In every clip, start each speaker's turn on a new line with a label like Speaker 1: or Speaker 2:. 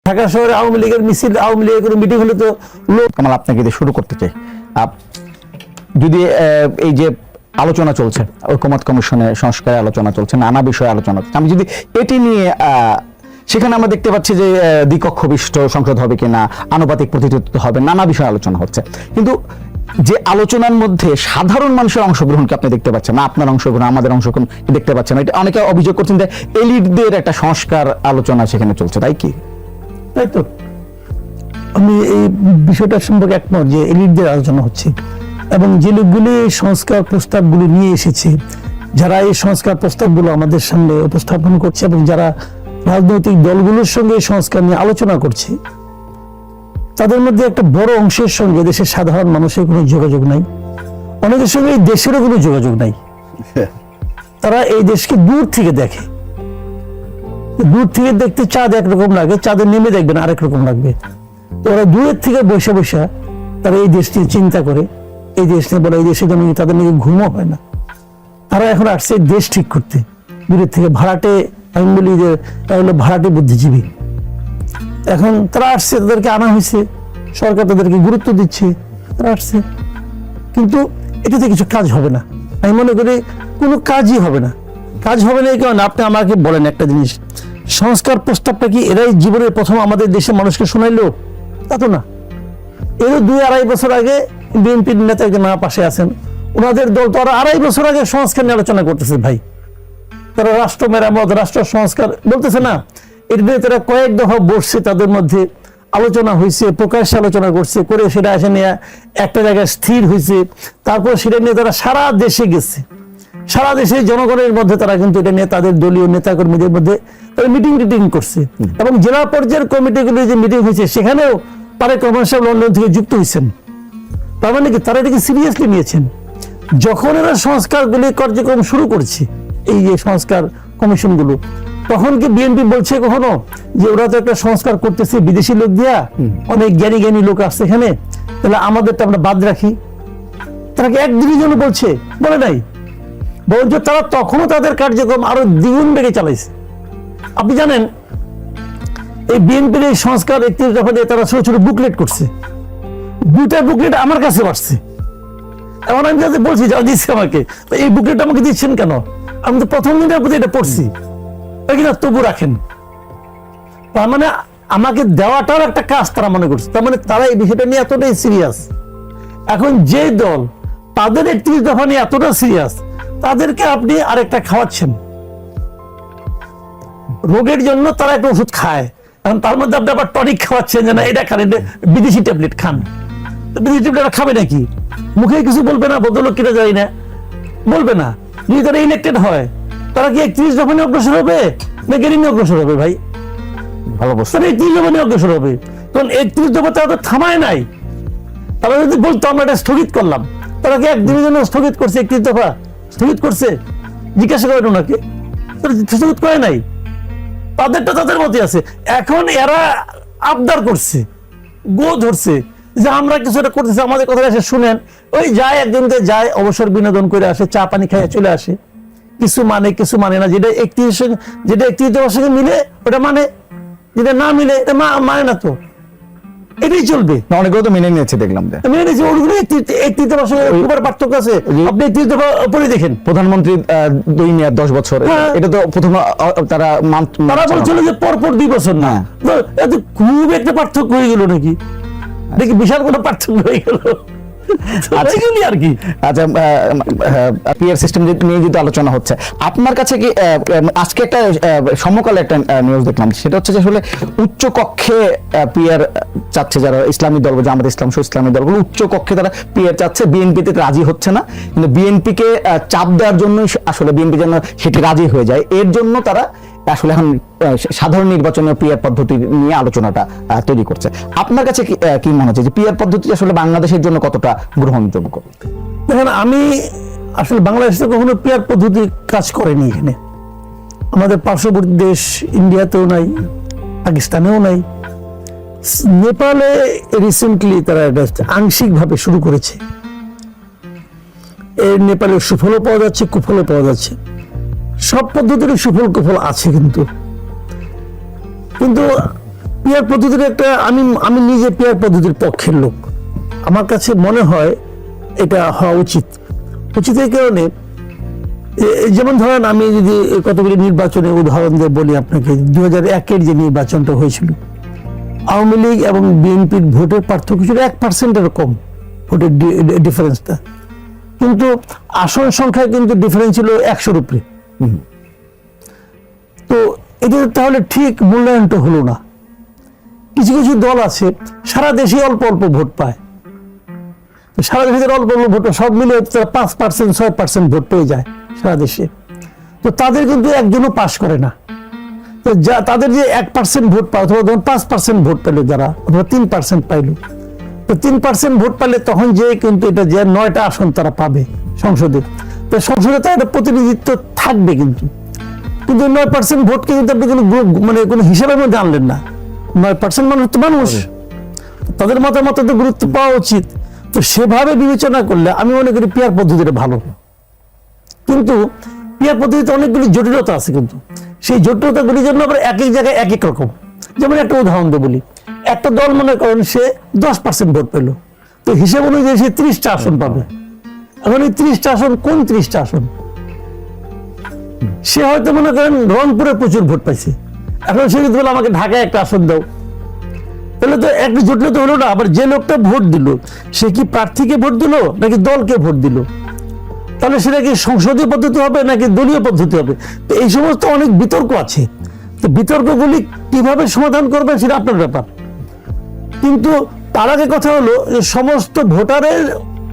Speaker 1: ঢাকা শহরে আওয়ামী লীগের মিছিল, আওয়ামী লীগের কোনো মিটিং হলে তো লোক।
Speaker 2: কামাল, আপনাকে দিয়ে শুরু করতে চাই। যদি এই যে আলোচনা চলছে, ঐকমত্য কমিশনে সংস্কারে আলোচনা চলছে, নানা বিষয়ে আলোচনা চলছে, আমি যদি এটি নিয়ে সেখানে আমরা দেখতে পাচ্ছি যে দ্বিকক্ষ বিশিষ্ট সংসদ হবে কিনা, আনুপাতিক প্রতিনিধিত্ব হবে, নানা বিষয়ে আলোচনা হচ্ছে, কিন্তু যে আলোচনার মধ্যে সাধারণ মানুষের অংশগ্রহণকে আপনি দেখতে পাচ্ছেন না, আপনার অংশগ্রহণ, আমাদের অংশগ্রহণ দেখতে পাচ্ছেন না। এটা অনেকে অভিযোগ করছেন যে এলিটদের একটা সংস্কার আলোচনা সেখানে চলছে, তাই কি?
Speaker 1: তাই তো, আমি এই বিষয়টা সম্পর্কে একমত যে এলিটদের আলোচনা হচ্ছে, এবং যে লোকগুলি এই সংস্কার প্রস্তাবগুলি নিয়ে এসেছে, যারা এই সংস্কার প্রস্তাবগুলো আমাদের সামনে উপস্থাপন করছে এবং যারা রাজনৈতিক দলগুলোর সঙ্গে এই সংস্কার নিয়ে আলোচনা করছে, তাদের মধ্যে একটা বড় অংশের সঙ্গে দেশের সাধারণ মানুষের কোনো যোগাযোগ নাই, অনেকের সঙ্গে এই দেশেরও কোনো যোগাযোগ নাই। তারা এই দেশকে দূর থেকে দেখে, দূর থেকে দেখতে চাঁদ একরকম লাগে, চাঁদে নেমে দেখবেন আরেক রকম লাগবে। তো ওরা দূরের থেকে বসে বসে তারা এই দেশ নিয়ে চিন্তা করে, এই দেশ নিয়ে বলে, এই দেশের জন্য তাদের নিয়ে ঘুমও হয় না। তারা এখন আসছে দেশ ঠিক করতে দূরের থেকে। ভাড়াটে, আমি বলি যে হলো ভাড়াটে বুদ্ধিজীবী। এখন তারা আসছে, তাদেরকে আনা হয়েছে, সরকার তাদেরকে গুরুত্ব দিচ্ছে, তারা আসছে, কিন্তু এটাতে কিছু কাজ হবে না। আমি মনে করি কোনো কাজই হবে না। কাজ হবে না এই কারণে, আপনি আমাকে বলেন একটা জিনিস, সংস্কার প্রস্তাবটা কি এরাই জীবনের প্রথম আমাদের দেশের মানুষকে শোনাইলো? তা তো না। এরও 2-2.5 বছর আগে বিএনপির নেতা একজন না পাশে আছেন, ওনাদের দল তো আরো 2.5 বছর আগে সংস্কার নিয়ে আলোচনা করতেছে ভাই। তারা রাষ্ট্র মেরামত, রাষ্ট্র সংস্কার বলতেছে না, এর বিরুদ্ধে তারা কয়েক দফা বসছে, তাদের মধ্যে আলোচনা হয়েছে, প্রকাশ্যে আলোচনা করছে, করে সেটা এসে নিয়ে একটা জায়গায় স্থির হয়েছে। তারপর সেটা নিয়ে তারা সারা দেশে গেছে, সারা দেশে জনগণের মধ্যে তারা কিন্তু এটা নিয়ে তাদের দলীয় নেতাকর্মীদের মধ্যে তারা মিটিং করছে, এবং জেলা পর্যায়ের কমিটিগুলি যে মিটিং হয়েছে সেখানেও তারেক রহমান সাহেব লন্ডন থেকে যুক্ত হয়েছেন। তার মানে কি তারা এটাকে সিরিয়াসলি নিয়েছেন। যখন এরা সংস্কারগুলি কার্যক্রম শুরু করছে, এই যে সংস্কার কমিশনগুলো, তখন কি বিএনপি বলছে কখনো যে ওরা তো একটা সংস্কার করতেছে বিদেশি লোক দিয়া, অনেক জ্ঞানী লোক আসছে এখানে, তাহলে আমাদেরটা আমরা বাদ রাখি? তারা কি একদিনের জন্য বলছে? বলে নাই। বরঞ্চ তারা তখনও তাদের কার্যক্রম আরো দ্বিগুণ বেড়ে চালাইছে। আপনি জানেন এই বিএনপির এই সংস্কার 31 দফা দিয়ে তারা ছোট ছোট বুকলেট করছে, 2টা বুকলেট আমার কাছে আসছে। এখন আমি যাতে বলছি যা দিচ্ছে আমাকে, এই বুকলেট আমাকে দিচ্ছেন কেন? আমি তো প্রথম দিনের প্রতি এটা পড়ছি, কিনা তবু রাখেন। তার মানে আমাকে দেওয়াটার একটা কাজ তারা মনে করছে। তার মানে তারা এই বিষয়টা নিয়ে এতটাই সিরিয়াস। এখন যে দল তাদের 31 দফা নিয়ে এতটা সিরিয়াস, তাদেরকে আপনি আরেকটা খাওয়াচ্ছেন রোগের জন্য, তারা একটা ওষুধ খায়, এখন তার মধ্যে আপনি আবার টনিক খাওয়াচ্ছেন যে না এটা খান, এটা বিদেশি ট্যাবলেট খান। বিদেশি ট্যাবলেট খাবে নাকি? মুখে কিছু বলবে না, ভদ্রলোক কিনা যায় না, বলবে না। যদি তারা ইলেক্টেড হয়, তারা কি 31 দফা নিয়ে অগ্রসর হবে না গেরি নিয়ে অগ্রসর হবে? ভাই ভালো বলছে, 31 দফা নিয়ে অগ্রসর হবে। তখন 31 দফা তারা তো থামায় নাই। তারা যদি বলতো আমরা এটা স্থগিত করলাম, তারা কি একদিনের জন্য স্থগিত করছে? 31 দফা স্থগিত করছে? জিজ্ঞাসা করেন ওনাকে, তারা স্থগিত করে নাই। তাদেরটা তাদের মধ্যে আছে। এখন এরা আবদার করছে, গো ধরছে যে আমরা কিছু একটা করতেছি, আমাদের কথা এসে শুনেন। ওই যায় একজনকে যায়, অবসর বিনোদন করে আসে, চা পানি খাইয়ে চলে আসে, কিছু মানে না। যেটা 31 দফার সঙ্গে মিলে ওটা মানে, যেটা না মিলে এটা মানে না। তো এটাই চলবে।
Speaker 2: অনেকেও তো মেনে নিয়েছে, দেখলাম
Speaker 1: মেনে নিয়েছে। ওগুলো 31 দফার সঙ্গে পার্থক্য আছে। আপনি 31 দফা উপরে দেখেন,
Speaker 2: প্রধানমন্ত্রী 2 মেয়াদ 10 বছর, এটা তো প্রথম তারা
Speaker 1: বলছিল যে পরপর 2 বছর না। এত খুব একটা পার্থক্য হয়ে গেল নাকি? দেখি বিশাল কোনো পার্থক্য হয়ে গেল আর কি।
Speaker 2: আচ্ছা, পিআর সিস্টেম নিয়ে যদি আলোচনা হচ্ছে, আপনার কাছে কি আজকে একটা সমকালে একটা নিউজ দেখলাম, সেটা হচ্ছে যে আসলে উচ্চ কক্ষে পিআর চাচ্ছে যারা ইসলামী দল, জামাত ইসলাম সহ ইসলামী দলগুলো উচ্চ কক্ষে তারা পিআর চাচ্ছে, বিএনপিতে রাজি হচ্ছে না, কিন্তু বিএনপিকে চাপ দেওয়ার জন্য আসলে বিএনপি যেন সেটি রাজি হয়ে যায়, এর জন্য তারা আসলে এখন সাধারণ নির্বাচনের পিআর পদ্ধতি নিয়ে আলোচনাটা তৈরি করছে। আপনার কাছে কি মনে হচ্ছে যে পিআর পদ্ধতি আসলে বাংলাদেশের জন্য কতটা গ্রহণযোগ্য?
Speaker 1: দেখেন, আমি আসলে বাংলাদেশে কখনো পিআর পদ্ধতি কাজ করেনি। এখানে আমাদের পার্শ্ববর্তী দেশ ইন্ডিয়াতেও নাই, পাকিস্তানেও নাই, নেপালে রিসেন্টলি তারা আংশিকভাবে শুরু করেছে। এর নেপালে সুফলও পাওয়া যাচ্ছে, কুফলও পাওয়া যাচ্ছে। সব পদ্ধতির সুফল কুফল আছে, কিন্তু পিয়ার পদ্ধতির একটা আমি নিজে পিয়ার পদ্ধতির পক্ষের লোক। আমার কাছে মনে হয় এটা হওয়া উচিত। এই কারণে যেমন ধরেন আমি যদি কতগুলি নির্বাচনের উদাহরণ দিয়ে বলি আপনাকে, 2001-এর যে নির্বাচনটা হয়েছিল, আওয়ামী লীগ এবং বিএনপির ভোটের পার্থক্য ছিল 1%-এর কম, ভোটের ডিফারেন্সটা, কিন্তু আসন সংখ্যায় কিন্তু ডিফারেন্স ছিল 100-র উপরে। তো এটা তাহলে ঠিক মূল্যায়নটা হলো না। কিছু কিছু দল আছে সারা দেশে অল্প অল্প ভোট পায়, সারা দেশে অল্প অল্প ভোট সব মিলে তারা 5%, 6% ভোট পেয়ে যায় সারা দেশে। তো তাদের কিন্তু একজনও পাস করে না। তো তাদের যে 1% ভোট পায়, অথবা ধরুন 5% ভোট পেলো যারা, অথবা 3% পাইলো, তো 3% ভোট পাইলে তখন যে কিন্তু এটা যে 9টা আসন তারা পাবে সংসদে। তো সংসদে তার একটা প্রতিনিধিত্ব থাকবে, কিন্তু 9% ভোটকে কিন্তু আপনি কোনো মানে কোনো হিসাবের মধ্যে আনলেন না। 9% মানুষ তো মানুষ, তাদের মতামত তো গুরুত্ব পাওয়া উচিত। তো সেভাবে বিবেচনা করলে আমি মনে করি পিয়ার পদ্ধতিটা ভালো। কিন্তু পিয়ার পদ্ধতিতে অনেকগুলি জটিলতা আছে, কিন্তু সেই জটিলতাগুলির জন্য আবার এক এক জায়গায় এক এক রকম। যেমন একটা উদাহরণ দিয়ে বলি, একটা দল মনে করেন সে 10% ভোট পেল, তো হিসেব অনুযায়ী সে 30টা আসন পাবে। এখন এই 30টা আসন কোন 30টা আসন? সে হয়তো মনে করেন রংপুরে প্রচুর ভোট পাইছে, এখন সে যদি বলে আমাকে ঢাকায় একটা আসন দাও, তাহলে তো একটা জটিলতা হলো না। আবার যে লোকটা ভোট দিল সে কি প্রার্থীকে ভোট দিল নাকি দলকে ভোট দিল? তাহলে সেটা কি সংসদীয় পদ্ধতি হবে নাকি দলীয় পদ্ধতি হবে? তো এই সমস্ত অনেক বিতর্ক আছে। তো বিতর্কগুলি কিভাবে সমাধান করবেন সেটা আপনার ব্যাপার। কিন্তু তার আগে কথা হলো যে সমস্ত ভোটারের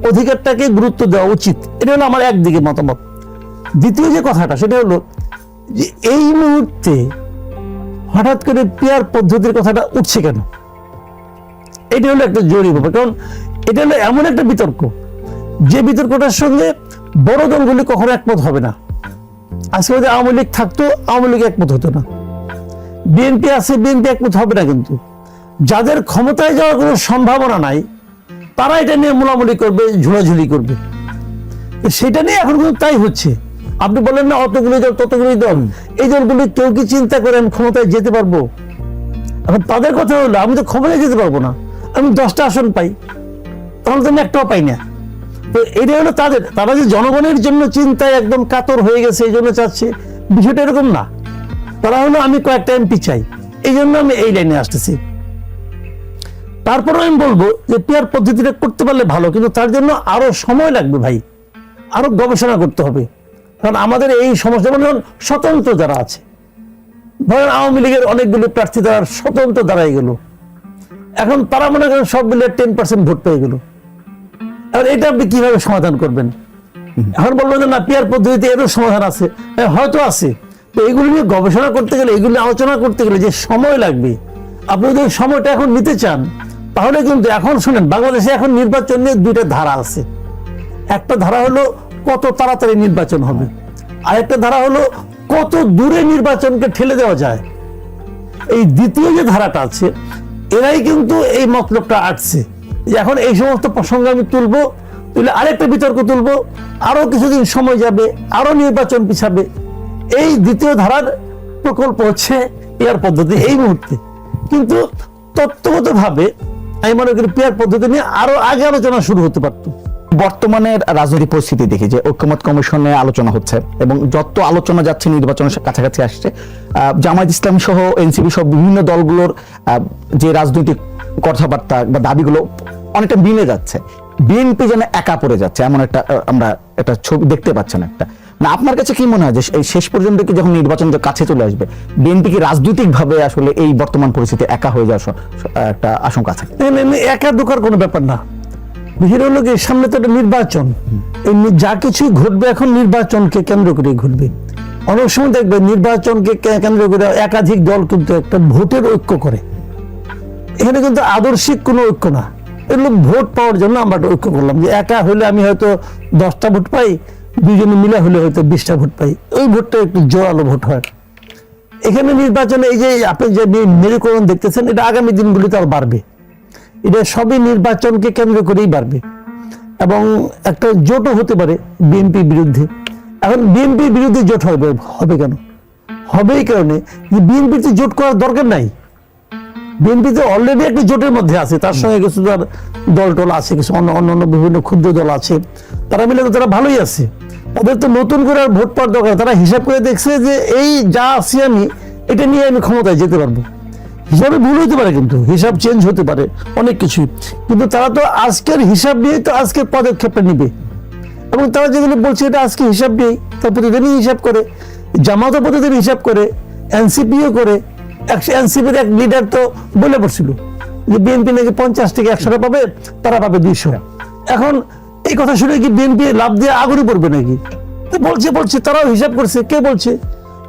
Speaker 1: অধিকারটাকে গুরুত্ব দেওয়া উচিত, এটা হলো আমার একদিকে মতামত। দ্বিতীয় যে কথাটা সেটা হলো যে এই মুহূর্তে হঠাৎ করে পিয়ার পদ্ধতির কথাটা উঠছে কেন, এটা হলো একটা জরুরি ব্যাপার। কারণ এটা হলো এমন একটা বিতর্ক, যে বিতর্কটার সঙ্গে বড় দলগুলি কখনো একমত হবে না। আজকে যদি আওয়ামী লীগ থাকতো, আওয়ামী লীগ একমত হতো না। বিএনপি আছে, বিএনপি একমত হবে না। কিন্তু যাদের ক্ষমতায় যাওয়ার কোনো সম্ভাবনা নাই তারা এটা নিয়ে মোলামুলি করবে, ঝুলাঝুলি করবে। সেটা নিয়ে এখন কিন্তু তাই হচ্ছে। আপনি বলেন না অতগুলি দল ততগুলি দল, এই দলগুলি কেউ কি চিন্তা করেন ক্ষমতায় যেতে পারবো? এখন তাদের কথা হলো আমি তো ক্ষমতায় যেতে পারবো না, আমি 10টা আসন পাই, তখন তো আমি একটাও পাই না। তো এটা হলো তারা যে জনগণের জন্য চিন্তায় একদম কাতর হয়ে গেছে, এই জন্য চাচ্ছে, বিষয়টা এরকম না। তারা হলো আমি কয়েকটা এমপি চাই, এই জন্য আমি এই লাইনে আসতেছি। তারপরে আমি বলবো যে পিয়ার পদ্ধতিটা করতে পারলে ভালো, কিন্তু তার জন্য আরো সময় লাগবে ভাই, আরো গবেষণা করতে হবে। কারণ আমাদের এই সমস্যা, যেমন স্বতন্ত্র যারা আছে, ধরেন আওয়ামী লীগের অনেকগুলো প্রার্থী তারা স্বতন্ত্র দাঁড়াই গেল, এখন তারা মনে করেন সব মিলে 10% ভোট পেয়ে গেল। এখন এটা আপনি কিভাবে সমাধান করবেন? এখন বলবেন যে না পিয়ার পদ্ধতিতে এরও সমাধান আছে, হয়তো আছে। তো এগুলো নিয়ে গবেষণা করতে গেলে, এগুলো আলোচনা করতে গেলে যে সময় লাগবে, আপনি যদি সময়টা এখন নিতে চান তাহলে কিন্তু এখন শুনেন, বাংলাদেশে এখন নির্বাচন নিয়ে 2টা ধারা আছে। একটা ধারা হলো কত তাড়াতাড়ি নির্বাচন হবে, আর একটা ধারা হলো কত দূরে নির্বাচনকে ঠেলে দেওয়া যায়। এই দ্বিতীয় যে ধারাটা আছে, এরাই কিন্তু এই মতলবটা আসছে যে এখন এই সমস্ত প্রসঙ্গ আমি তুলবো, তুলে আরেকটা বিতর্ক তুলবো, আরো কিছুদিন সময় যাবে, আরো নির্বাচন পিছাবে। এই দ্বিতীয় ধারার প্রকল্প হচ্ছে পিয়ার পদ্ধতি এই মুহূর্তে। কিন্তু তত্ত্বগত ভাবে আমি মনে করি পিয়ার পদ্ধতি নিয়ে আরো আগে আলোচনা শুরু হতে পারতো।
Speaker 2: বর্তমানের রাজনৈতিক পরিস্থিতি দেখি যে ঐক্যমত কমিশনে আলোচনা হচ্ছে, এবং যত আলোচনা যাচ্ছে নির্বাচনের কাছাকাছি আসছে, জামায়াত ইসলামী সহ এনসিপি সহ বিভিন্ন দলগুলোর যে রাজনৈতিক কথাবার্তা বা দাবিগুলো অনেকটা মিলে যাচ্ছে। বিএনপি যেন একা পড়ে যাচ্ছে, এমন একটা আমরা একটা ছবি দেখতে পাচ্ছেন একটা। না, আপনার কাছে কি মনে হয় যে এই শেষ পর্যন্ত কি যখন নির্বাচন কাছে চলে আসবে, বিএনপি কি রাজনৈতিক ভাবে আসলে এই বর্তমান পরিস্থিতি একা হয়ে যাওয়ার একটা আশঙ্কা আছে?
Speaker 1: একা ঢোকার কোনো ব্যাপার না। বিষয় হলো কি, সামনে তো একটা নির্বাচন, এই যা কিছু ঘটবে এখন নির্বাচনকে কেন্দ্র করে ঘটবে। অনেক সময় দেখবে নির্বাচনকে কেন্দ্র করে একাধিক দল কিন্তু একটা ভোটের ঐক্য করে। এখানে কিন্তু আদর্শিক কোনো ঐক্য না, এগুলো ভোট পাওয়ার জন্য আমরা একটা ঐক্য করলাম যে একা হলে আমি হয়তো 10টা ভোট পাই, দুজনে মিলে হলে হয়তো 20টা ভোট পাই, ওই ভোটটা একটু জোরালো ভোট হয়। এখানে নির্বাচনে এই যে আপনি যে মেরুকরণ দেখতেছেন, এটা আগামী দিনগুলিতে আরো বাড়বে। এটা সবই নির্বাচনকে কেন্দ্র করেই বাড়বে, এবং একটা জোটও হতে পারে বিএনপি বিরুদ্ধে। এখন বিএনপি বিরুদ্ধে জোট হবে কেন? হবে এই কারণে যে বিএনপির তো জোট করার দরকার নাই। বিএনপি তো অলরেডি একটা জোটের মধ্যে আছে, তার সঙ্গে কিছু তার দল টল আছে, কিছু অন্য বিভিন্ন ক্ষুদ্র দল আছে, তারা মিলে তো তারা ভালোই আছে। তাদের তো নতুন করে আর ভোট পাওয়ার দরকার, তারা হিসাব করে দেখছে যে এই যা আছি আমি এটা নিয়ে আমি ক্ষমতায় যেতে পারবো। হিসাবে ভুল হতে পারে, কিন্তু হিসাব চেঞ্জ হতে পারে অনেক কিছুই, কিন্তু তারা তো আজকের হিসাব নিয়ে তো আজকের পদক্ষেপটা নিবে। এবং তারা যেগুলো বলছে এটা আজকে হিসাব নেই, তার প্রতিদিনই হিসাব করে, জামাতও প্রতিদিন হিসাব করে, এনসিপিও করে। এনসিপির এক লিডার তো বলে পড়ছিল যে বিএনপি নাকি 50 থেকে 100 পাবে, তারা পাবে 200। এখন এই কথা শুনে কি বিএনপি লাভ দিয়ে আগুনে পড়বে নাকি? তো বলছে তারাও হিসাব করছে। কে বলছে?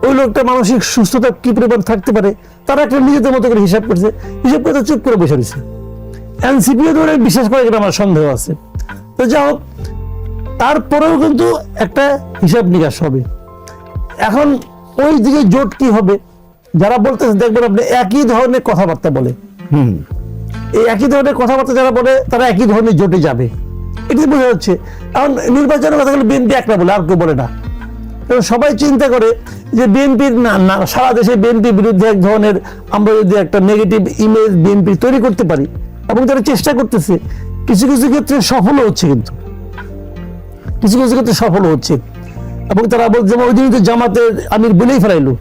Speaker 1: ওই লোকটা মানসিক সুস্থতা কি পরিমাণ থাকতে পারে, তারা একটা নিজেদের মতো করে হিসাব করছে, হিসাব করে চুপ করে বসে রয়েছে। এনসিপিও ধরে বিশ্বাস করে, এটা আমার সন্দেহ আছে। তো যা হোক, তারপরেও কিন্তু একটা হিসাব নিকাশ হবে। এখন ওই দিকে জোট কি হবে, যারা বলতেছে দেখবেন আপনি একই ধরনের কথাবার্তা বলে, এই একই ধরনের কথাবার্তা যারা বলে তারা একই ধরনের জোটে যাবে, এটাই বোঝা যাচ্ছে। এখন নির্বাচনের কথা বলে বিএনপি একটা বলে, আর কেউ বলে না। কারণ সবাই চিন্তা করে যে বিএনপির না সারা দেশে বিএনপির বিরুদ্ধে এক ধরনের আমরা যদি একটা নেগেটিভ ইমেজ বিএনপি তৈরি করতে পারি, এবং তারা চেষ্টা করতেছে, কিছু কিছু ক্ষেত্রে সফলও হচ্ছে, কিন্তু কিছু কিছু ক্ষেত্রে সফল হচ্ছে। এবং তারা বলছে, যেমন ওই দিন তো জামাতের আমির বলেই ফেলাইলো,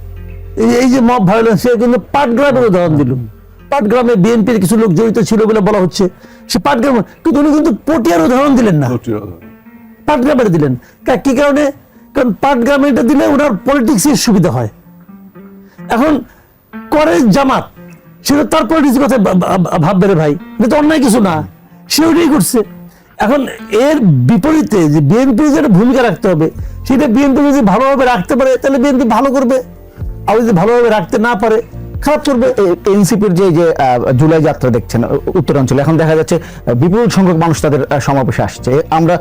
Speaker 1: এই যে মব ভায়োলেন্স, সে কিন্তু পাটগ্রামের উদাহরণ দিল। পাটগ্রামে বিএনপির কিছু লোক জড়িত ছিল বলে বলা হচ্ছে, সে পাটগ্রাম, কিন্তু উনি কিন্তু পটিয়ার উদাহরণ দিলেন না, পাটগ্রামের দিলেন। কি কারণে? কারণ পাটগ্রামে এটা দিলে ওনার পলিটিক্সের সুবিধা হয়। এখন করে জামাত, সে তো তার পলিটিক্সের কথা ভাববে রে ভাই, এটা তো অন্যায় কিছু না, সে ওইটাই করছে। এখন এর বিপরীতে যে বিএনপি যেটা ভূমিকা রাখতে হবে, সেটা বিএনপি যদি ভালোভাবে রাখতে পারে তাহলে বিএনপি ভালো করবে, আর যদি ভালোভাবে রাখতে না পারে খারাপ করবে।
Speaker 2: এনসিপির যে জুলাই যাত্রা দেখছেন উত্তরাঞ্চলে, এখন দেখা যাচ্ছে বিপুল সংখ্যক মানুষ তাদের সমাবেশে আসছে। আমরা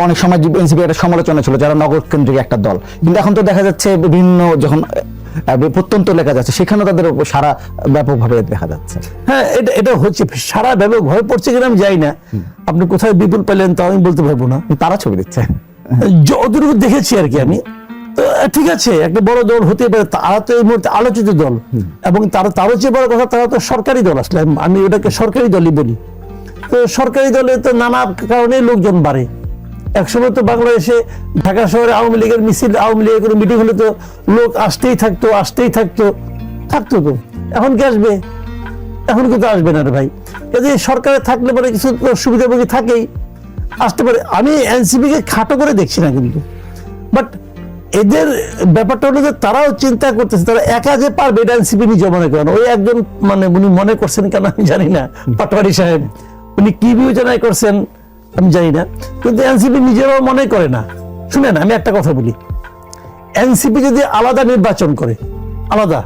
Speaker 2: অনেক সময় এনসিপি একটা সমালোচনা ছিল যারা নগর কেন্দ্রিক একটা দল, কিন্তু এখন তো দেখা যাচ্ছে বিভিন্ন যখন প্রত্যন্ত লেখা যাচ্ছে সেখানেও তাদের সারা ব্যাপকভাবে দেখা যাচ্ছে।
Speaker 1: হ্যাঁ, এটা হচ্ছে সারা ব্যাপক ভয় পড়ছে কিনা আমি জানি না। আপনি কোথায় বিপুল পেলেন তা আমি বলতে পারবো না,
Speaker 2: তারা ছবি দিচ্ছে
Speaker 1: যতটুকু দেখেছি আর কি আমি। তো ঠিক আছে, একটা বড় দল হতে পারে, তারা তো এই মুহূর্তে আলোচিত দল, এবং তারও চেয়ে বড় কথা, তারা তো সরকারি দল। আসলে আমি ওটাকে সরকারি দলই বলি। তো সরকারি দলে তো নানা কারণে লোকজন বাড়ে। একসময় তো বাংলাদেশে ঢাকা শহরে আওয়ামী লীগের মিছিল, আওয়ামী লীগের কোনো মিটিং হলে তো লোক আসতেই থাকতো তো। এখন কি আসবে? এখন কিন্তু আসবে না রে ভাই। কাজে সরকারে থাকলে পরে কিছু সুবিধাভোগী থাকেই, আসতে পারে। আমি এনসিপিকে খাটো করে দেখছি না, কিন্তু বাট এদের ব্যাপারটা হলো যে তারাও চিন্তা করতেছে, তারা একা যে পারবে এটা এনসিপি নিজে মনে করেন। ওই একজন মানে উনি মনে করছেন কেন আমি জানি না, পাটোয়ারি সাহেব, উনি কি বিবেচনায় করছেন আমি জানি না, কিন্তু এনসিপি নিজেরাও মনে করে না। শুনেন, আমি একটা কথা বলি, এনসিপি যদি আলাদা নির্বাচন করে, আলাদা,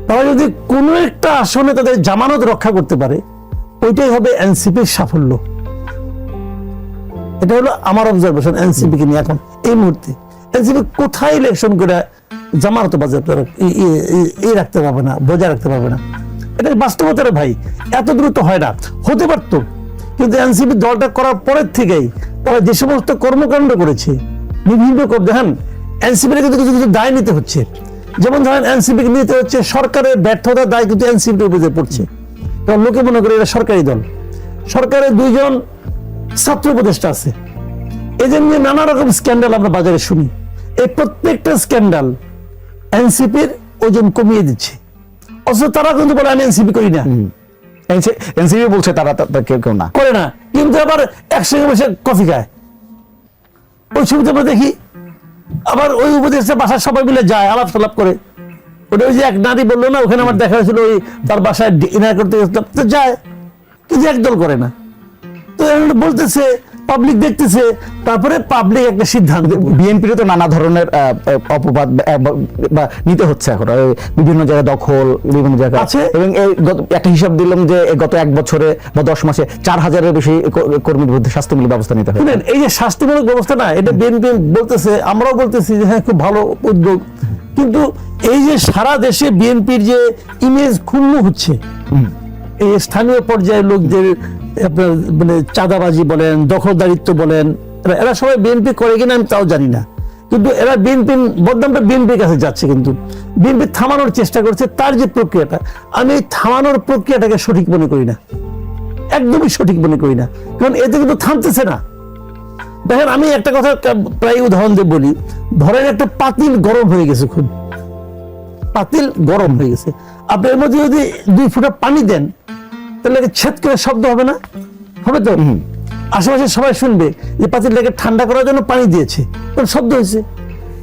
Speaker 1: তারা যদি কোনো একটা আসনে তাদের জামানত রক্ষা করতে পারে, ওইটাই হবে এনসিপির সাফল্য। এটা হলো আমার অবজারভেশন এনসিপি কে নিয়ে। এখন এই মুহূর্তে এনসিপি কোথায় ইলেকশন করে জামানত রাখতে পারবে না, বজায় রাখতে পারবে না। এটা বাস্তবতার ভাই, এত দ্রুত হয় না। হতে পারতো, কিন্তু এনসিপি দলটা করার পরের থেকেই তারা যে সমস্ত কর্মকাণ্ড করেছে, বিভিন্ন দেখেন এনসিপির কিন্তু কিছু কিছু দায় নিতে হচ্ছে। যেমন ধরেন এনসিপি কে নিতে হচ্ছে সরকারের ব্যর্থতার দায়, কিন্তু এনসিপির উপরে পড়ছে। কারণ লোকে মনে করে এটা সরকারি দল, সরকারের 2 জন ছাত্র উপদেষ্টা আছে, এদের নিয়ে নানা রকম স্ক্যান্ডাল আমরা বাজারে শুনি। এই প্রত্যেকটা স্ক্যান্ডাল এনসিপির ওজন কমিয়ে দিচ্ছে, অথচ তারা কিন্তু বলে আমি এনসিপি করি না।
Speaker 2: এনসিপি বলছে তারা কেউ না
Speaker 1: করে না, কিন্তু আবার একসঙ্গে বসে কফি খায়। ওই ছবিতে আমরা দেখি, আবার ওই উপদেষ্টা বাসায় সবাই মিলে যায়, আলাপ সালাপ করে। ওটা ওই যে এক নারী বললো না, ওখানে আমার দেখা হয়েছিল, ওই তার বাসায় ডিনার করতে গেছিলাম, তো যায়, কিন্তু একদল করে না। তো বলতেছে, পাবলিক দেখতেছে, তারপরে পাবলিক একটা সিদ্ধান্ত।
Speaker 2: বিএনপির তো নানা ধরনের অপবাদ বা নিতে হচ্ছে এখন, বিভিন্ন জায়গায় দখল, বিভিন্ন জায়গায়
Speaker 1: আছে। এবং
Speaker 2: একটা হিসাব দিলাম যে গত 1 বছরে বা 10 মাসে 4000-এর বেশি কর্মীর বিরুদ্ধে শাস্তিমূলক ব্যবস্থা নিতে হয়।
Speaker 1: এই যে শাস্তিমূলক ব্যবস্থা না, এটা বিএনপি বলতেছে, আমরাও বলতেছি যে হ্যাঁ খুব ভালো উদ্যোগ, কিন্তু এই যে সারা দেশে বিএনপির যে ইমেজ ক্ষুণ্ণ হচ্ছে, এই স্থানীয় পর্যায়ের লোকদের আপনার মানে চাঁদাবাজি বলেন, দখলদারিত্ব বলেন, এরা সবাই বিএনপি করে কিনা আমি তাও জানি না, কিন্তু এরা বিএনপি বদনামটা বিএনপির কাছে যাচ্ছে, কিন্তু বিএনপি থামানোর চেষ্টা করছে। তার যে প্রক্রিয়াটা, আমি এই থামানোর প্রক্রিয়াটাকে সঠিক মনে করি না, একদমই সঠিক মনে করি না, কারণ এতে কিন্তু থামতেছে না। দেখেন, আমি একটা কথা প্রায় উদাহরণ দিয়ে বলি, ধরেন একটা পাতিল গরম হয়ে গেছে, খুব পাতিল গরম হয়ে গেছে, আপনি এর মধ্যে যদি 2 ফোঁটা পানি দেন, তাহলে ছেদ করে শব্দ হবে না? হবে তো। আশেপাশে সবাই শুনবে যে পাতিলটাকে ঠান্ডা করার জন্য পানি দিয়েছে, তখন শব্দ হয়েছে।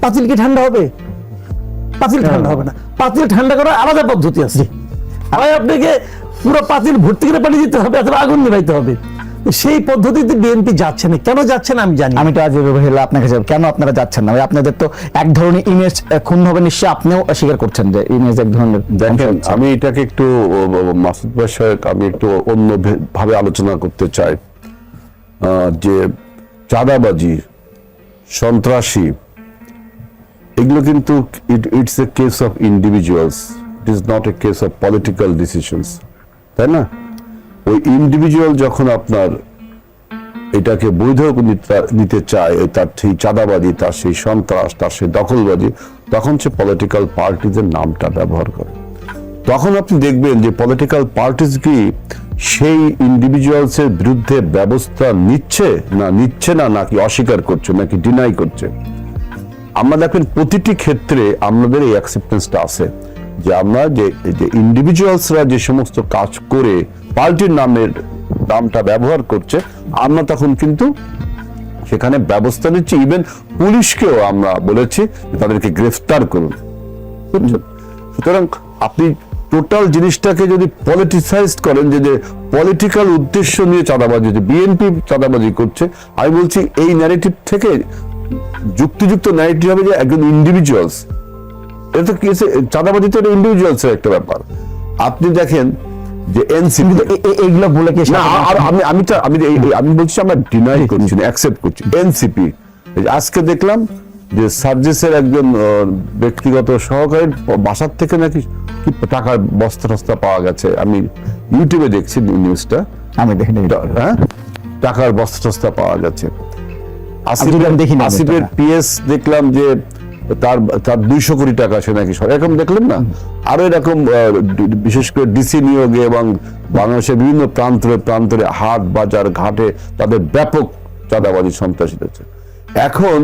Speaker 1: পাতিল কি ঠান্ডা হবে? পাতিল ঠান্ডা হবে না। পাতিল ঠান্ডা করার আলাদা পদ্ধতি আছে। হয় আপনাকে পুরো পাতিল ভর্তি করে পানি দিতে হবে, অথবা আগুন নিভাইতে হবে। সেই পদ্ধতিতে বিএনপি যাচ্ছে না। কেন যাচ্ছে না আমি জানি।
Speaker 2: আমি তো আজ আপনার কাছে, কেন আপনারা যাচ্ছেন না? আপনাদের তো এক ধরনের ইমেজ ক্ষুণ্ণ হবে নিশ্চয়ই, আপনিও স্বীকার করছেন যে ইমেজ এক ধরনের।
Speaker 3: দেখেন, আমি এটাকে একটু মাসুদ ভাই সাহেব, আমি একটু অন্য ভাবে আলোচনা করতে চাই। যে চাঁদাবাজি, সন্ত্রাসী, এগুলো কিন্তু it's a case of individuals, it is not a case of political decisions, তাই না? ওই ইন্ডিভিজুয়াল যখন আপনার এটাকে বৈধ নিতে চায়, তার সেই চাঁদাবাজি, তার সেই সন্ত্রাস, তার সেই দখলবাজি, তখন সে পলিটিক্যাল পার্টিদের নামটা ব্যবহার করে। তখন আপনি দেখবেন যে পলিটিক্যাল পার্টিজ কি সেই ইন্ডিভিজুয়ালস এর বিরুদ্ধে ব্যবস্থা নিচ্ছে না, নাকি অস্বীকার করছে, নাকি ডিনাই করছে। আমরা দেখবেন প্রতিটি ক্ষেত্রে আমাদের এই অ্যাকসেপ্টেন্সটা আছে যে আমরা যে ইন্ডিভিজুয়ালসরা যে সমস্ত কাজ করে পার্টির নামটা ব্যবহার করছে, আমরা তখন কিন্তু সেখানে ব্যবস্থা নিচ্ছি। ইভেন পুলিশকেও আমরা বলেছি তাদেরকে গ্রেফতার করুন। সুতরাং আপনি টোটাল জিনিসটাকে যদি পলিটিসাইজ করেন, যে পলিটিক্যাল উদ্দেশ্য নিয়ে চাঁদাবাজি, যে বিএনপি চাঁদাবাজি করছে, আমি বলছি এই ন্যারেটিভ থেকে যুক্তিযুক্ত ন্যারেটিভ হবে যে একজন ইন্ডিভিজুয়ালস, এটা তো কি, চাঁদাবাজি তো ইন্ডিভিজুয়ালস এর একটা ব্যাপার। আপনি দেখেন যে এনসিপি,
Speaker 2: এইগুলো বলে কি
Speaker 3: না, আর আমি বলছি আমরা ডিনাই করছি না, অ্যাকসেপ্ট করছি। এনসিপি আজকে দেখলাম যে সার্জিসের একজন ব্যক্তিগত সহকারীর বাসার থেকে নাকি কি টাকার বস্তা টস্তা পাওয়া গেছে। আমি ইউটিউবে দেখছি নিউজটা,
Speaker 2: আমি দেখিনি।
Speaker 3: হ্যাঁ, টাকার বস্তা টস্তা পাওয়া গেছে।
Speaker 2: দেখিনি।
Speaker 3: আসিফের পিএস দেখলাম যে তার 200 কোটি টাকা সে নাকি, এরকম দেখলেন না? আরো এরকম বিশেষ করে ডিসি নিয়োগে এবং বাংলাদেশের বিভিন্ন প্রান্তরে হাট বাজার ঘাটে তাদের ব্যাপক চাঁদাবাজি, সন্ত্রাসী হচ্ছে। এখন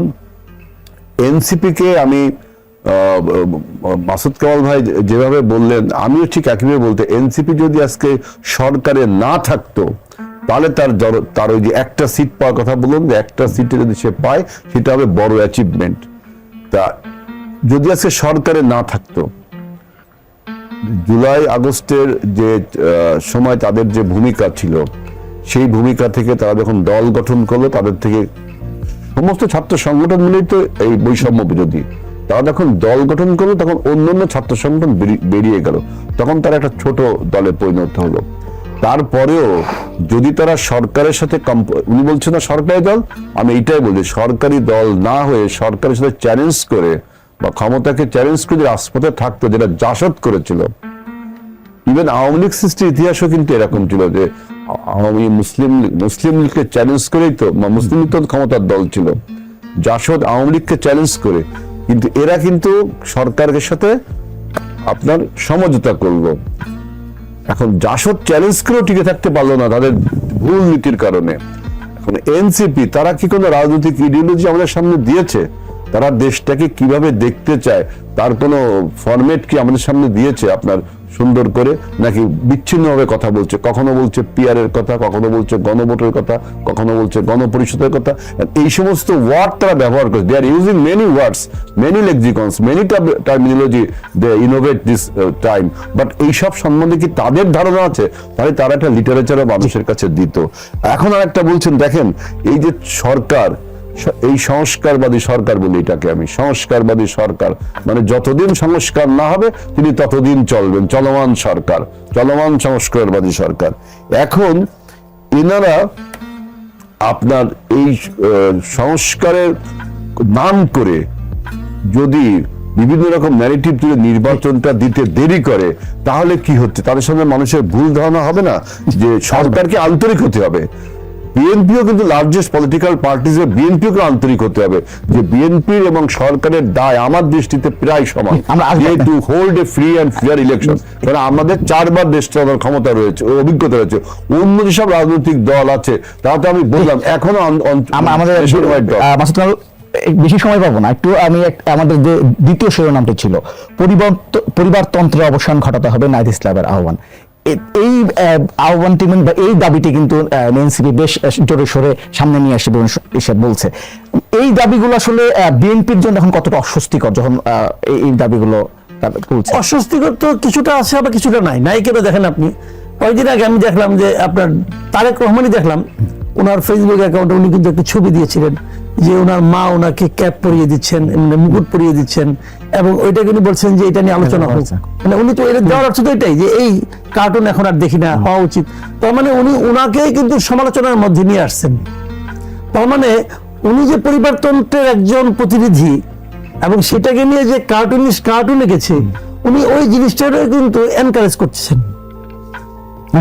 Speaker 3: এনসিপি কে আমি মাসুদ কামাল ভাই যেভাবে বললেন, আমিও ঠিক একইভাবে বলতে, এনসিপি যদি আজকে সরকারে না থাকতো, তাহলে তার ওই যে একটা সিট পাওয়ার কথা বললাম, যে একটা সিটে যদি সে পায়, সেটা হবে বড় অ্যাচিভমেন্ট। তা যদি আজকে সরকারে না থাকতো, জুলাই আগস্টের যে সময় তাদের যে ভূমিকা ছিল, সেই ভূমিকা থেকে তারা যখন দল গঠন করলো, তাদের থেকে সমস্ত ছাত্র সংগঠন মিলেই তো এই বৈষম্য বিরোধী, তারা যখন দল গঠন করলো, তখন অন্যান্য ছাত্র সংগঠন বেরিয়ে গেল, তখন তারা একটা ছোট দলে পরিণত হলো। তারপরেও যদি তারা সরকারের সাথে, উনি বলছেন না সরকারি দল, আমি এইটাই বলি, সরকারি দল না হয়ে সরকারের সাথে চ্যালেঞ্জ করে বা ক্ষমতাকে চ্যালেঞ্জ করে রাজপথে থাকতো, যেটা জাসদ করেছিল। ইভেন আওয়ামী লীগ সৃষ্টির ইতিহাসও কিন্তু এরকম ছিল, যে মুসলিম লীগকে চ্যালেঞ্জ করেই তো, মুসলিম লীগ তো ক্ষমতার দল ছিল, জাসদ আওয়ামী লীগকে চ্যালেঞ্জ করে, কিন্তু এরা কিন্তু সরকারের সাথে আপনার সমঝোতা করলো। এখন জাসদ চ্যালেঞ্জ করেও টিকে থাকতে পারলো না তাদের ভুল নীতির কারণে। এখন এনসিপি, তারা কি কোনো রাজনৈতিক ইডিওলজি আমাদের সামনে দিয়েছে? তারা দেশটাকে কিভাবে দেখতে চায় তার কোনো ফরম্যাট কি আমাদের সামনে দিয়েছে আপনার সুন্দর করে, নাকি বিচ্ছিন্নভাবে কথা বলছে? কখনো বলছে পিআর এর কথা, কখনো বলছে গণভোটের কথা, কখনো বলছে গণপরিষদের কথা। এই সমস্ত ওয়ার্ড তারা ব্যবহার করে, they are using many words, many lexicons, many terminology, they innovate this time. But এইসব সম্বন্ধে কি তাদের ধারণা আছে? তাহলে তারা একটা লিটারেচারও মানুষের কাছে দিত। এখন আর একটা বলছেন, দেখেন এই যে সরকার, এই সংস্কারবাদী সরকার বলি এটাকে আমি, সংস্কারবাদী সরকার মানে যতদিন সংস্কার না হবে তিনি ততদিন চলবেন, চলমান সরকার, চলমান সংস্কারবাদী সরকার। এখন এনারা আপনার এই সংস্কারের নাম করে যদি বিভিন্ন রকম ন্যারেটিভ দিয়ে নির্বাচনটা দিতে দেরি করে, তাহলে কি হচ্ছে? তাদের সামনে মানুষের ভুল ধারণা হবে না যে সরকারকে আন্তরিক হতে হবে। বিএনপিও কিন্তু লার্জেস্ট পলিটিক্যাল পার্টিজ, বিএনপিও আন্তরিক হতে হবে যে বিএনপির এবং সরকারের দায় আমার দৃষ্টিতে প্রায় সমান,
Speaker 2: আমরা আসবো।
Speaker 3: To hold a free and fair election. কারণ আমাদের 4 বার দেশ চালানোর ক্ষমতা রয়েছে, অভিজ্ঞতা রয়েছে। অন্য যেসব রাজনৈতিক দল আছে তারা তো আমি বললাম এখনো
Speaker 2: আমাদের
Speaker 3: nationwide দল।
Speaker 2: মাসুদ কামাল, বেশি সময় পাবো না, একটু আমি আমাদের যে দ্বিতীয় শিরোনামটি ছিল পরিবারতন্ত্রের অবসান ঘটাতে হবে নাহিদ ইসলামের আহ্বান। এই আহ্বানটি বা এই দাবিটি কিন্তু এনসিপি বেশ জোরে সোরে সামনে নিয়ে আসবে এসে বলছে। এই দাবিগুলো আসলে বিএনপির জন্য এখন কতটা অস্বস্তিকর যখন এই দাবিগুলো তুলছে?
Speaker 1: অস্বস্তিকর তো কিছুটা আছে, আবার কিছুটা নাই কেন দেখেন আপনি, কয়েকদিন আগে আমি দেখলাম যে আপনার তারেক রহমানই দেখলাম ওনার ফেসবুক অ্যাকাউন্টে উনি কিন্তু একটা ছবি দিয়েছিলেন যে ওনার মা ওনাকে ক্যাপ পরিয়ে দিচ্ছেন, মুকুট পরিয়ে দিচ্ছেন, এবং ওইটা কিন্তু বলছেন যে এটা নিয়ে আলোচনা হচ্ছে। মানে উনি তো এটা দেওয়ার অর্থ তো এটাই যে এই কার্টুন এখন আর দেখি না, হওয়া উচিত। তার মানে উনি ওনাকেই কিন্তু সমালোচনার মধ্যে নিয়ে আসছেন। তার মানে উনি যে পরিবারতন্ত্রের একজন প্রতিনিধি এবং সেটাকে নিয়ে যে কার্টুন এঁকেছে, উনি ওই জিনিসটাকে কিন্তু এনকারেজ করছেন।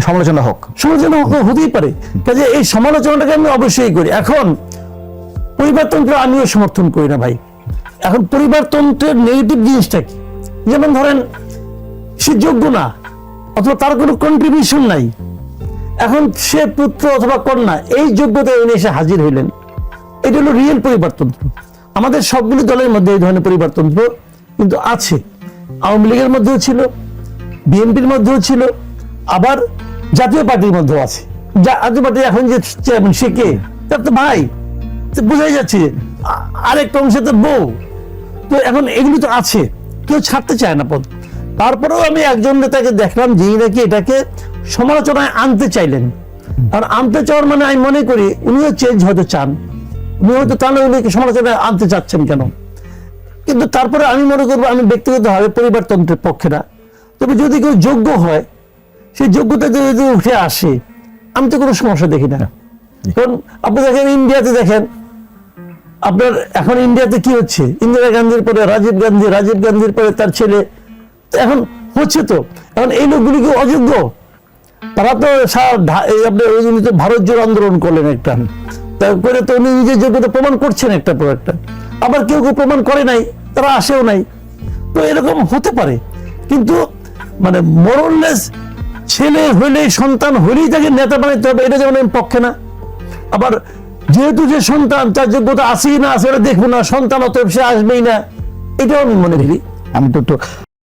Speaker 2: সমালোচনা হোক,
Speaker 1: সমালোচনা হতেই পারে, কাজে এই সমালোচনাটাকে আমি অবশ্যই করি। এখন পরিবারতন্ত্র আমিও সমর্থন করি না ভাই। এখন পরিবারতন্ত্রের নেগেটিভ জিনিসটা কি? যেমন ধরেন সে যোগ্য না, অথবা তার কোনো কন্ট্রিবিউশন নাই, এখন সে পুত্র অথবা কন্যা এই যোগ্যতায় উনি এসে হাজির হইলেন, এটা হলো রিয়েল পরিবারতন্ত্র। আমাদের সবগুলি দলের মধ্যে এই ধরনের পরিবারতন্ত্র কিন্তু আছে। আওয়ামী লীগের মধ্যেও ছিল, বিএনপির মধ্যেও ছিল, আবার জাতীয় পার্টির মধ্যেও আছে। জাতীয় পার্টি এখন যে চেয়ারম্যান সে কে? তার তো ভাই, বোঝাই যাচ্ছে আরেকটা অংশে তো বউ। তো এখন এগুলি তো আছে, কেউ ছাড়তে চায় না পদ। তারপরেও আমি একজন নেতাকে দেখলাম যিনি নাকি এটাকে সমালোচনায় আনতে চাইলেন। আর আনতে চাওয়ার মানে আমি মনে করি উনিও চেঞ্জ হয়তো চান, উনি হয়তো তাহলে উনিকে সমালোচনায় আনতে চাচ্ছেন কেন। কিন্তু তারপরে আমি মনে করবো, আমি ব্যক্তিগতভাবে পরিবারতন্ত্রের পক্ষে না, তবে যদি কেউ যোগ্য হয়, সেই যোগ্যতা যদি উঠে আসে, আমি তো কোনো সমস্যা দেখি না। কারণ আপনি দেখেন ইন্ডিয়াতে, দেখেন আপনার এখন ইন্ডিয়াতে কি হচ্ছে, ইন্দিরা গান্ধীর পরে রাজীব গান্ধী, রাজীব গান্ধীর পরে তার ছেলে, এখন হচ্ছে তো। এখন এই লোকগুলি কি অযোগ্য? তারা তো উনি তো ভারত জোড় আন্দোলন করলেন একটা, তারপরে তো উনি নিজের যোগ্যতা প্রমাণ করছেন একটা পর একটা। আবার কেউ কেউ প্রমাণ করে নাই, তারা আসেও নাই। তো এরকম হতে পারে, কিন্তু মানে মোরলেস ছেলে হইলে, সন্তান হইলেই তাকে নেতা বানাইতে হবে, এটা যেমন আমি পক্ষে না। আবার যেহেতু যে সন্তান তার যোগ্যতা আসেই না, আসে দেখবো না, সন্তান অতএব সে আসবেই না, এটাও আমি মনে করি।
Speaker 2: আমি তো